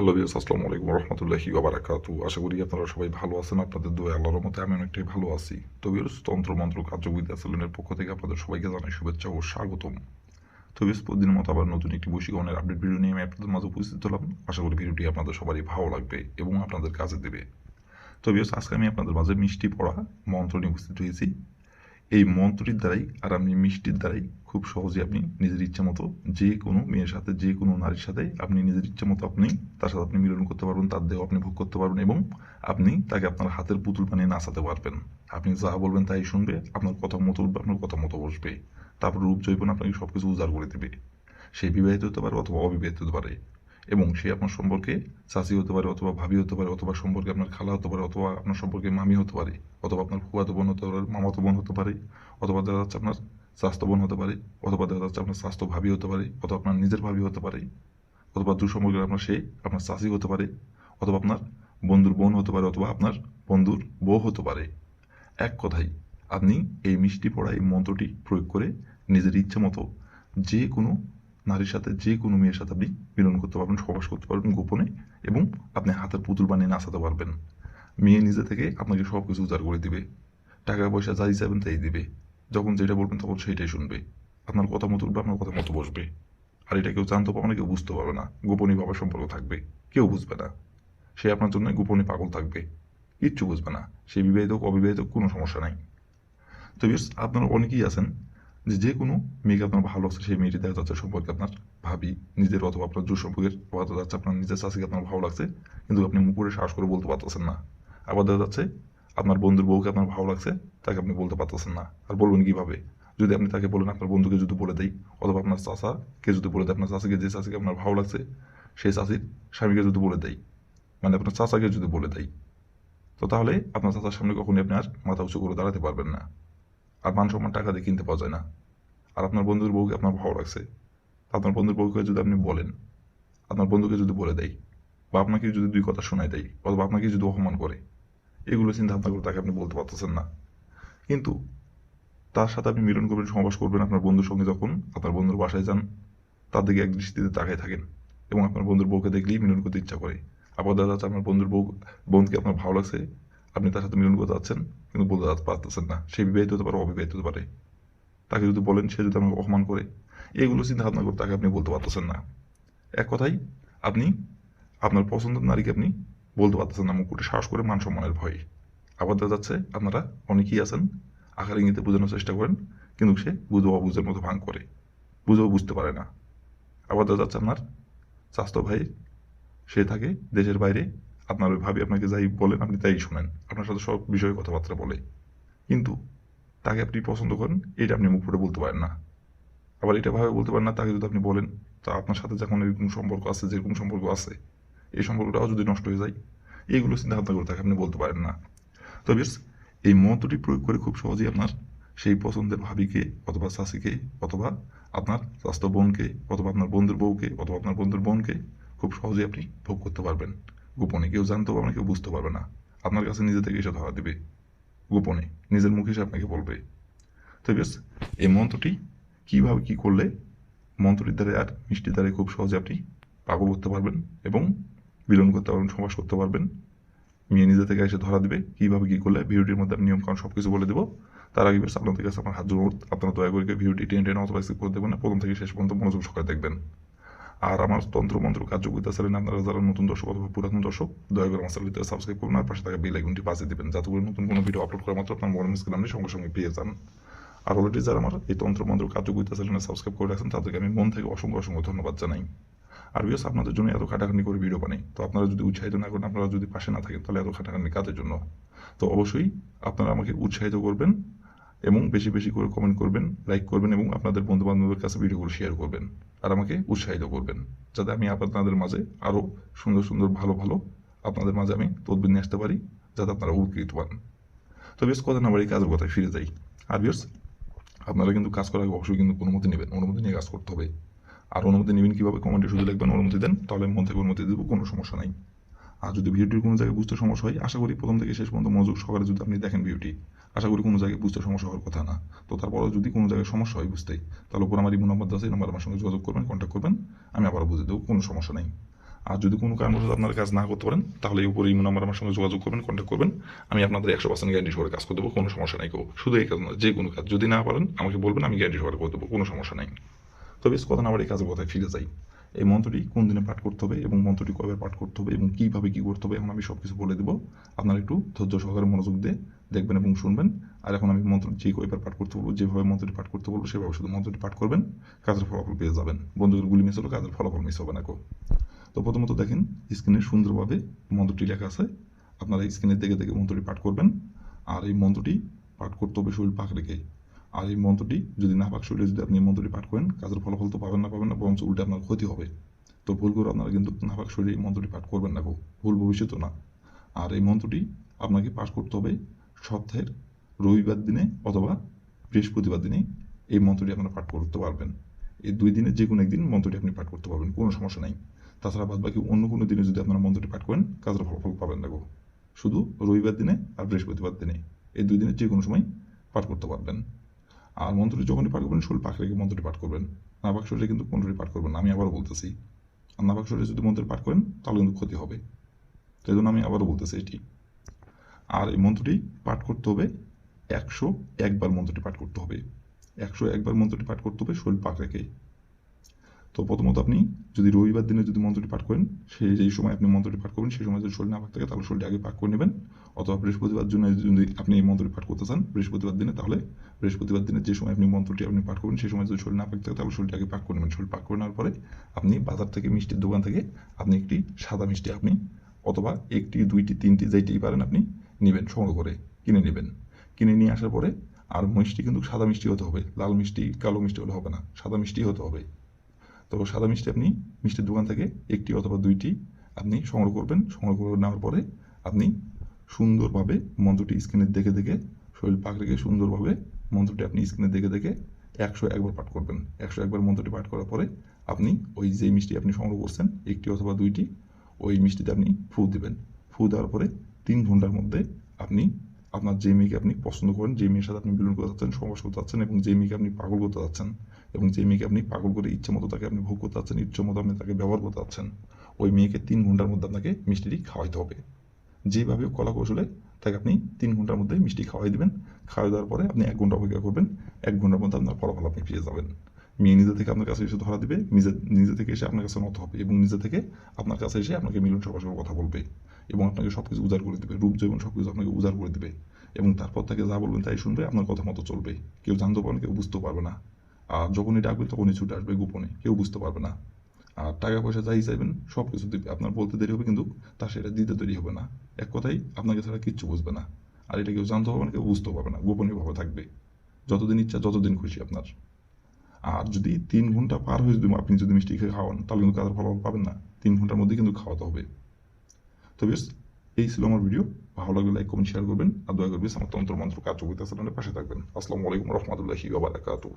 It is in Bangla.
হ্যালো ভিউয়ার্স, আসসালামু আলাইকুম রহমতুল্লাহি ওয়া বারাকাতুহু। আশা করি আপনারা সবাই ভালো আছেন। আপনাদের দোয়া আল্লাহর রহমতে আমি অনেকটাই ভালো আছি। তো ভিউয়ার্স, তন্ত্রমন্ত্র কার্যবিদ্যা চ্যানেলের পক্ষ থেকে আপনাদের সবাইকে জানাই শুভেচ্ছা ও স্বাগতম। তো ভিউয়ার্স, প্রতিদিনের মতো আবার নতুন একটি বশীকরণের আপডেট ভিডিও নিয়ে আমি আপনাদের মাঝে উপস্থিত হলাম। আশা করি ভিডিওটি আপনাদের সবারই ভালো লাগবে এবং আপনাদের কাজে দেবে। তো ভিউয়ার্স, আজকে আমি আপনাদের মাঝে মিষ্টি পড়া মন্ত্র নিয়ে উপস্থিত হয়েছি। এই মন্ত্রটির দ্বারাই আর আপনি মিষ্টির দ্বারাই খুব সহজে আপনি নিজের ইচ্ছা মতো যে কোনো মেয়ের সাথে, যে কোনো নারীর সাথে আপনি নিজের ইচ্ছা মতো আপনি তার সাথে আপনি মিলন করতে পারবেন, তার দেহ আপনি ভোগ করতে পারবেন এবং আপনি তাকে আপনার হাতের পুতুল বানিয়ে নাচাতে পারবেন। আপনি যা বলবেন তাই শুনবে, আপনার কথা মতো উঠবে, আপনার কথা মতো বসবে। তারপর রূপ জৈবন আপনাকে সব কিছু উজাড় করে দেবে। সে বিবাহিত হতে পারে অথবা অবিবাহিত হতে পারে এবং সে আপনার সম্পর্কে চাচি হতে পারে অথবা ভাবি হতে পারে অথবা সম্পর্কে আপনার খালা হতে পারে অথবা আপনার সম্পর্কে মামি হতে পারে অথবা আপনার ফুফাতো বোন হতে পারে, মামাতো বোন হতে পারে অথবা দেখা যাচ্ছে আপনার স্বাস্থ্য বোন হতে পারে অথবা দেখা যাচ্ছে আপনার স্বাস্থ্য ভাবি হতে পারে অথবা আপনার নিজের ভাবি হতে পারে অথবা দূর সম্পর্কে আপনার সে আপনার চাচি হতে পারে অথবা আপনার বন্ধুর বোন হতে পারে অথবা আপনার বন্ধুর বউ হতে পারে। এক কথায় আপনি এই মিষ্টি পড়া এই মন্ত্রটি প্রয়োগ করে নিজের ইচ্ছে মতো যে কোনো নারীর সাথে, যে কোনো মেয়ের সাথে আপনি মিলন করতে পারবেন, সহবাস করতে পারবেন গোপনে এবং আপনি হাতের পুতুল বানিয়ে নাচাতে পারবেন। মেয়ে নিজে থেকে আপনাকে সব কিছু উজাড় করে দিবে, টাকা পয়সা যাই চাইবেন তাই দিবে, যখন যেটা বলবেন তখন সেইটাই শুনবে, আপনার কথা মতো উঠবে, আপনার কথা মতো বসবে। আর এটা কেউ জানতে পারবে না, কেউ বুঝতে পারবে না, গোপনীয়ভাবে সম্পর্ক থাকবে, কেউ বুঝবে না। সে আপনার জন্য গোপনে পাগল থাকবে, কিচ্ছু বুঝবে না। সে বিবাহিত হোক অবিবাহিত হোক, কোনো সমস্যা নাই। তো ভিউয়ার্স, আপনারা অনেকেই আছেন যে যে কোনো মেয়েকে আপনার ভালো লাগছে, সেই মেয়েটি দেখা যাচ্ছে সম্পর্কে আপনার ভাবি নিজের অথবা আপনার দূর সম্পর্কের দেখা যাচ্ছে আপনার নিজের চাষিকে আপনার ভালো লাগছে, কিন্তু আপনি মুখ করে সাহস করে বলতে পারতেছেন না। আবার দেখা যাচ্ছে আপনার বন্ধুর বউকে আপনার ভালো লাগছে, তাকে আপনি বলতে পারতেছেন না। আর বলবেন কিভাবে? যদি আপনি তাকে বলেন, আপনার বন্ধুকে যদি বলে দেয় অথবা আপনার চাচাকে যদি বলে দেয়, আপনার চাষিকে, যে চাষিকে আপনার ভালো লাগছে সেই চাষির স্বামীকে যদি বলে দেয়, মানে আপনার চাচাকে যদি বলে দেয়, তো তাহলে আপনার চাচার সামনে কখনই আপনি আর মাথা উঁচু করে দাঁড়াতে পারবেন না। আর মান সম্মান টাকা দিয়ে কিনতে পাওয়া যায় না। আর আপনার বন্ধুর বউকে আপনার ভালো লাগছে, আপনার বন্ধুর বউকে যদি আপনি বলেন, আপনার বন্ধুকে যদি বলে দেয় বা আপনাকে যদি দুই কথা শোনায় দেয় অথবা আপনাকে যদি অপমান করে, এগুলো চিন্তা ভাবনা করে তাকে আপনি বলতে পারতেছেন না। কিন্তু তার সাথে আপনি মিলন করবেন, সহবাস করবেন আপনার বন্ধুর সঙ্গে, যখন আপনার বন্ধুর বাসায় যান তার দিকে এক দৃষ্টিতে তাকায় থাকেন এবং আপনার বন্ধুর বউকে দেখলেই মিলন করতে ইচ্ছা করে। আবার দেখা যাচ্ছে আপনার বন্ধুর বোনকে আপনার ভালো লাগছে, আপনি তার সাথে মিলন করতে যাচ্ছেন কিন্তু বলতে পারতেছেন না। সে বিবাহিত হতে পারে, অবিবাহিত হতে পারে। তাকে যদি বলেন, সে যদি আপনাকে অপমান করে, এগুলো চিন্তা ভাবনা করে তাকে আপনি বলতে পারতেছেন না। এক কথায় আপনি আপনার পছন্দের নারীকে আপনি বলতে পারতেছেন না মুখ ফুটে, সাহস করে, মান সম্মানের ভয়ে। আবার দেখা যাচ্ছে আপনারা অনেকেই আছেন আকার ইঙ্গিতে বোঝানোর চেষ্টা করেন, কিন্তু সে বুঝো অবুঝের মতো ভাঙ করে, বুঝেও বুঝতে পারে না। আবার দেখা যাচ্ছে আপনার স্বাস্থ্য ভাই, সে থাকে দেশের বাইরে, আপনার ওই ভাবি আপনাকে যাই বলেন আপনি তাই শোনেন, আপনার সাথে সব বিষয়ে কথাবার্তা বলে, কিন্তু তাকে আপনি পছন্দ করেন এটা আপনি মুখ ফুটে বলতে পারেন না। আবার এটা ভাবে বলতে পারেন না, তাকে যদি আপনি বলেন তা আপনার সাথে যখন এরকম সম্পর্ক আছে, যেরকম সম্পর্ক আছে, এই সম্পর্কটাও যদি নষ্ট হয়ে যায়, এইগুলো চিন্তা ভাবনা করে তাকে আপনি বলতে পারেন না। তো বেশ, এই মন্ত্রটি প্রয়োগ করে খুব সহজেই আপনার সেই পছন্দের ভাবিকে অথবা চাষিকে অথবা আপনার স্বাস্থ্য বোনকে অথবা আপনার বন্ধুর বউকে অথবা আপনার বন্ধুর বোনকে খুব সহজেই আপনি ভোগ করতে পারবেন গোপনে। কেউ জানতে পারবে না, কেউ বুঝতে পারবে না। আপনার কাছে নিজে থেকে এসে ধরা দেবে, গোপনে নিজের মুখে এসে আপনাকে বলবে। তো বেশ, এই মন্ত্রটি কীভাবে কী করলে মন্ত্রটির দ্বারা আর মিষ্টির দ্বারা খুব সহজে আপনি পাগল করতে পারবেন এবং মিলন করতে পারবেন, সমাস করতে পারবেন, মেয়ে নিজে থেকে এসে ধরা দিবে, কীভাবে কী করলে ভিডিওটির মধ্যে আমি নিয়মকানুন সব কিছু বলে দেবো। তার আগে বেশ আপনাদের কাছে আমার হাত জোড়, আপনারা দয়া করে ভিডিওটি টেনে টেনে অথবা স্কিপ করে দেবেন না, প্রথম থেকে শেষ পর্যন্ত মনোযোগ সহকারে দেখবেন। আর আমার তন্ত্রমন্ত্র কার্যকরিতা চ্যানেলে আপনারা যারা নতুন দর্শক অথবা পুরাতন দর্শক, দয়া করে আমার চ্যানেলটি সাবস্ক্রাইব করুন আর পাশে থাকা বেল আইকনটি বাজিয়ে দেবেন, যাতে করে নতুন কোনো ভিডিও আপলোড করা মাত্র আপনার মোবাইল স্ক্রিনে আপনি সঙ্গে সঙ্গে পেয়ে যান। আর অলরেডি যারা আমার এই তন্ত্রমন্ত্র কার্যকরিতা চ্যানেলে সাবস্ক্রাইব করে রাখছেন তাদেরকে আমি মন থেকে অসংখ্য অসংখ্য ধন্যবাদ জানাই। আর বিকজ আপনাদের জন্য এত খাটাখাটনি করে ভিডিও বানাই, তো আপনারা যদি উৎসাহিত না করেন, আপনারা যদি পাশে না থাকেন, তাহলে এত খাটাখাটনি কাজের জন্য। তো অবশ্যই আপনারা আমাকে উৎসাহিত করবেন এবং বেশি বেশি করে কমেন্ট করবেন, লাইক করবেন এবং আপনাদের বন্ধু বান্ধবের কাছে ভিডিওগুলো শেয়ার করবেন আর আমাকে উৎসাহিত করবেন, যাতে আমি আপনাদের মাঝে আরও সুন্দর সুন্দর ভালো ভালো আপনাদের মাঝে আমি তদবির নিয়ে আসতে পারি, যাতে আপনারা উপকৃত পান। তো বেশ, কথা না বাড়ি কাজের কথায় ফিরে যাই। আর বিয়ার্স, আপনারা কিন্তু কাজ করার আগে অবশ্যই কিন্তু অনুমতি নেবেন, অনুমতি নিয়ে কাজ করতে হবে। আর অনুমতি নেবেন কীভাবে? কমেন্টে শুধু লিখবেন অনুমতি দেন, তাহলে আমি মন থেকে অনুমতি দেবো, কোনো সমস্যা নাই। আর যদি ভিডিওটির কোনো জায়গায় বুঝতে সমস্যা হয়, আশা করি প্রথম থেকে শেষ পর্যন্ত মনোযোগ সহকারে যদি আপনি দেখেন ভিডিওটি, আশা করি কোনো জায়গায় বুঝতে সমস্যা হওয়ার কথা না। তো তারপরেও যদি কোনো জায়গায় সমস্যা হয় বুঝতেই, তাহলে উপর আমার ইমো নাম্বার আছে, এই নাম্বার আমার সঙ্গে যোগাযোগ করবেন, কন্ট্যাক্ট করবেন, আমি আবার বুঝে দেবো, কোনো সমস্যা নেই। আর যদি কোনো কারণবশত আপনারা কাজ না করতে পারেন তাহলে এই উপরে ইমো নাম্বার আমার সঙ্গে যোগাযোগ করবেন, কন্ট্যাক্ট করবেন। আমি আপনাদের 100% গ্যারান্টি সহকারে কাজ করে দেবো, কোনো সমস্যা নাই। শুধু এই কাজ না, যে কোনো কাজ যদি না পারেন আমাকে বলবেন, আমি গ্যারান্টি সহকারে করে দেবো, কোনো সমস্যা নাই। তবে কথা না আবার এই কাজের কথায় ফিরে যাই। এই মন্ত্রটি কোন দিনে পাঠ করতে হবে এবং মন্ত্রটি কবে পাঠ করতে হবে এবং কীভাবে কী করতে হবে এখন আমি সব কিছু বলে দেবো। আপনারা একটু ধৈর্য সহকারে মনোযোগ দিয়ে দেখবেন এবং শুনবেন। আর এখন আমি মন্ত্র যে কয়বার পাঠ করতে বলবো, যেভাবে মন্ত্রটি পাঠ করতে বলবো সেভাবে শুধু মন্ত্রটি পাঠ করবেন, কাজের ফলাফল পেয়ে যাবেন। বন্ধুদের গুলি মিস হলো, কাজের ফলাফল মিস হবে না। তো প্রথমত দেখেন স্ক্রিনে সুন্দরভাবে মন্ত্রটি লেখা আছে, আপনারা স্ক্রিনের দেখে দেখে মন্ত্রটি পাঠ করবেন। আর এই মন্ত্রটি পাঠ করতে হবে শরীর পাক রেখে। আর এই মন্ত্রটি যদি না পাক শরীরে যদি আপনি এই মন্ত্রটি পাঠ করেন, কাজের ফলাফল তো পাবেন না, বরঞ্চ উল্টে আপনার ক্ষতি হবে। তো ভুল করে আপনারা কিন্তু না পাক শরীরে এই মন্ত্রটি পাঠ করবেন না, ভুল ভবিষ্যৎ না। আর এই মন্ত্রটি আপনাকে পাঠ করতে হবে সপ্তাহের রবিবার দিনে অথবা বৃহস্পতিবার দিনে। এই মন্ত্রটি আপনারা পাঠ করতে পারবেন। এই 2 দিনে যে কোনো একদিন মন্ত্রটি আপনি পাঠ করতে পারবেন, কোনো সমস্যা নাই। তাছাড়া বাদ বাকি অন্য কোনো দিনে যদি আপনারা মন্ত্রটি পাঠ করেন, কাজের ফলাফল পাবেন না। শুধু রবিবার দিনে আর বৃহস্পতিবার দিনে, এই 2 দিনে যে কোনো সময় পাঠ করতে পারবেন। আর মন্ত্রটি যখনই পাঠ করবেন শরীর পাক রেখে মন্ত্রটি পাঠ করবেন, নাপাক শরীরে কিন্তু মন্ত্রটি পাঠ করবেন না। আমি আবারও বলতেছি, আর নাপাক শরীরে যদি মন্ত্রটি পাঠ করেন তাহলে কিন্তু ক্ষতি হবে। সেই জন্য আমি আবারও বলতেছি এটি। আর এই মন্ত্রটি পাঠ করতে হবে 101 বার মন্ত্রটি পাঠ করতে হবে, 101 বার মন্ত্রটি পাঠ করতে হবে শরীর পাক রেখে। তো প্রথমত আপনি যদি রবিবার দিনে যদি মন্ত্রটি পাঠ করেন, সেই যেই সময় আপনি মন্ত্রটি পাঠ করবেন সেই সময় যদি শরীর না পাক থাকে তাহলে শরীরটি আগে পাক করে নেবেন। অথবা বৃহস্পতিবার জন্য যদি আপনি এই মন্ত্রটি পাঠ করতে চান বৃহস্পতিবার দিনে, তাহলে বৃহস্পতিবার দিনে যে সময় আপনি মন্ত্রটি আপনি পাঠ করবেন সেই সময় যদি শরীর না পাক থাকে তাহলে শরীরটি আগে পাক করে নেবেন। শরীর পাক করে নেওয়ার পরে আপনি বাজার থেকে মিষ্টির দোকান থেকে আপনি একটি সাদা মিষ্টি আপনি অথবা 1টি 2টি 3টি যেইটি পারেন আপনি নেবেন, সংগ্রহ করে কিনে নেবেন। কিনে নিয়ে আসার পরে, আর মিষ্টি কিন্তু সাদা মিষ্টি হতে হবে, লাল মিষ্টি কালো মিষ্টি হলে হবে না, সাদা মিষ্টি হতে হবে। তো সাদা মিষ্টি আপনি মিষ্টির দোকান থেকে 1টি অথবা 2টি আপনি সংগ্রহ করবেন। সংগ্রহ করে নেওয়ার পরে আপনি সুন্দরভাবে মন্ত্রটি স্ক্রিনে দেখে দেখে শরীর পাক রেখে সুন্দরভাবে মন্ত্রটি আপনি স্ক্রিনে দেখে দেখে 101 বার পাঠ করবেন। 101 বার মন্ত্রটি পাঠ করার পরে আপনি ওই যে মিষ্টি আপনি সংগ্রহ করছেন 1টি অথবা 2টি, ওই মিষ্টিতে আপনি ফু দিবেন। ফু দেওয়ার পরে 3 ঘন্টার মধ্যে আপনি আপনার যে মেয়েকে আপনি পছন্দ করেন, যে মেয়ের সাথে আপনি মিলন করতে চাচ্ছেন, সহবাস করতে চাচ্ছেন এবং যে মেয়েকে আপনি পাগল করতে চাচ্ছেন এবং যে মেয়েকে আপনি পাগল করে ইচ্ছে মতো তাকে আপনি ভোগ করতে চাচ্ছেন, ইচ্ছে মতো আপনি তাকে ব্যবহার করতে চাচ্ছেন, ওই মেয়েকে 3 ঘন্টার মধ্যে আপনাকে মিষ্টিটি খাওয়াইতে হবে। যেভাবে কলা কৌশলে তাকে আপনি 3 ঘন্টার মধ্যে মিষ্টি খাওয়াই দিবেন। খাওয়াই দেওয়ার পরে আপনি 1 ঘন্টা অপেক্ষা করবেন। 1 ঘন্টার মধ্যে আপনার ফলাফল আপনি পেয়ে যাবেন। মেয়ে নিজে থেকে আপনার কাছে এসে ধরা দিবে, নিজে থেকে এসে আপনার কাছে নত হবে এবং নিজে থেকে আপনার কাছে এসে আপনাকে মিলন সহবাসের কথা বলবে এবং আপনাকে সব কিছু উজাড় করে দেবে, রূপ যৌবন সব কিছু আপনাকে উজাড় করে দেবে এবং তারপর তাকে যা বলবেন তাই শুনবে, আপনার কথা মতো চলবে। কেউ জানতে পারবে না, কেউ বুঝতেও পারবে না। আর যখনই ডাকবে তখনই ছুটে আসবে গোপনে, কেউ বুঝতে পারবে না। আর টাকা পয়সা যাই চাইবেন সব কিছু দিবে, আপনার বলতে দেরি হবে কিন্তু তার সেটা দিতে দেরি হবে না। এক কথাই আপনাকে ছাড়া কিচ্ছু বুঝবে না। আর এটা কেউ জানতে পারবে না, কেউ বুঝতেও পারবে না, গোপনীয়ভাবে থাকবে। যতদিন ইচ্ছা যতদিন খুশি আপনার। আর যদি 3 ঘন্টা পার হয়ে যদি আপনি যদি মিষ্টি খেয়ে খাওয়ান তাহলে কিন্তু কাজের ফলাফল পাবেন না। 3 ঘন্টার মধ্যে কিন্তু খাওয়াতে হবে। তো বেশ, এই ছিল আমার ভিডিও। ভালো লাগলে লাইক কমেন্ট শেয়ার করবেন আর দয়া করে আমার তন্ত্র মন্ত্র কার্যকরিতা চ্যানেলের পাশে থাকবেন। আসসালামু আলাইকুম রহমতুল্লাহি ওয়া বারাকাতুহু।